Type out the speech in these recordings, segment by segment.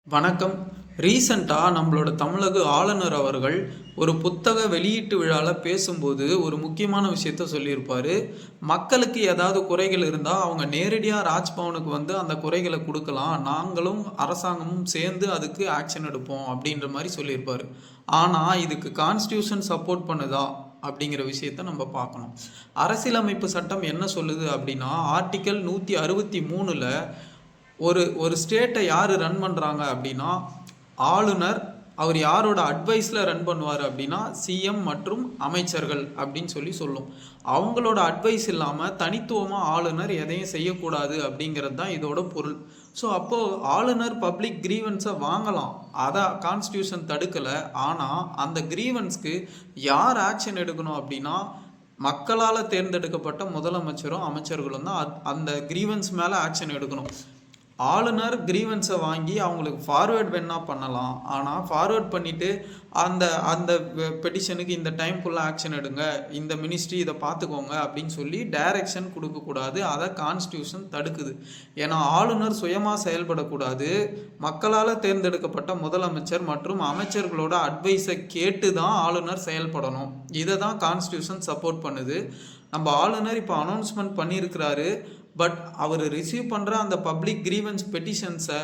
வணக்கம். ரீசெண்டாக நம்மளோட தமிழக ஆளுநர் அவர்கள் ஒரு புத்தக வெளியீட்டு விழாவில் பேசும்போது ஒரு முக்கியமான விஷயத்த சொல்லியிருப்பார். மக்களுக்கு ஏதாவது குறைகள் இருந்தால் அவங்க நேரடியாக ராஜ்பவனுக்கு வந்து அந்த குறைகளை கொடுக்கலாம், நாங்களும் அரசாங்கமும் சேர்ந்து அதுக்கு ஆக்ஷன் எடுப்போம் அப்படின்ற மாதிரி சொல்லியிருப்பார். ஆனால் இதுக்கு கான்ஸ்டியூஷன் சப்போர்ட் பண்ணுதா அப்படிங்கிற விஷயத்த நம்ம பார்க்கணும். அரசியலமைப்பு சட்டம் என்ன சொல்லுது அப்படின்னா, ஆர்டிக்கல் 163ல் ஒரு ஸ்டேட்டை யார் ரன் பண்ணுறாங்க அப்படின்னா ஆளுநர். அவர் யாரோட அட்வைஸில் ரன் பண்ணுவார் அப்படின்னா சிஎம் மற்றும் அமைச்சர்கள் அப்படின்னு சொல்லும். அவங்களோட அட்வைஸ் இல்லாமல் தனித்துவமாக ஆளுநர் எதையும் செய்யக்கூடாது அப்படிங்கிறது தான் இதோட பொருள். ஸோ அப்போது ஆளுநர் பப்ளிக் கிரீவன்ஸை வாங்கலாம், அதை கான்ஸ்டியூஷன் தடுக்கலை. ஆனால் அந்த கிரீவன்ஸ்க்கு யார் ஆக்ஷன் எடுக்கணும் அப்படின்னா மக்களால் தேர்ந்தெடுக்கப்பட்ட முதலமைச்சரும் அமைச்சர்களும் தான் அந்த கிரீவன்ஸ் மேலே ஆக்ஷன் எடுக்கணும். ஆளுநர் கிரீவன்ஸை வாங்கி அவங்களுக்கு ஃபார்வேர்ட் வேணா பண்ணலாம், ஆனால் ஃபார்வேர்ட் பண்ணிவிட்டு அந்த அந்த பெட்டிஷனுக்கு இந்த டைம்குள்ளே ஆக்ஷன் எடுங்க, இந்த மினிஸ்ட்ரி இதை பார்த்துக்கோங்க அப்படின்னு சொல்லி டைரக்ஷன் கொடுக்கக்கூடாது. அதை கான்ஸ்டியூஷன் தடுக்குது. ஏன்னா ஆளுநர் சுயமாக செயல்படக்கூடாது, மக்களால் தேர்ந்தெடுக்கப்பட்ட முதலமைச்சர் மற்றும் அமைச்சர்களோட அட்வைஸை கேட்டு தான் ஆளுநர் செயல்படணும். இதை தான் கான்ஸ்டியூஷன் சப்போர்ட் பண்ணுது. நம்ம ஆளுநர் இப்போ அனௌன்ஸ்மெண்ட் பண்ணியிருக்கிறாரு, பட் அவர் ரிசீவ் பண்ணுற அந்த பப்ளிக் கிரீவன்ஸ் பெட்டிஷன்ஸை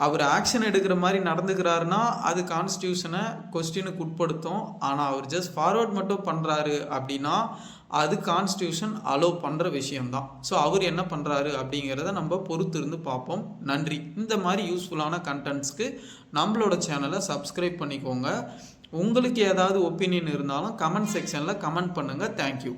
அவர் ஆக்ஷன் எடுக்கிற மாதிரி நடந்துக்கிறாருன்னா அது கான்ஸ்டியூஷனை கொஸ்டினுக்கு உட்படுத்தும். ஆனால் அவர் ஜஸ்ட் ஃபார்வர்ட் மட்டும் பண்ணுறாரு அப்படின்னா அது கான்ஸ்டியூஷன் அலோவ் பண்ணுற விஷயம்தான். ஸோ அவர் என்ன பண்ணுறாரு அப்படிங்கிறத நம்ம பொறுத்து இருந்து பார்ப்போம். நன்றி. இந்த மாதிரி யூஸ்ஃபுல்லான கண்டென்ட்ஸ்க்கு நம்மளோட சேனலை சப்ஸ்கிரைப் பண்ணிக்கோங்க. உங்களுக்கு ஏதாவது ஒப்பீனியன் இருந்தாலும் கமெண்ட் செக்ஷனில் கமெண்ட் பண்ணுங்கள். தேங்க்யூ.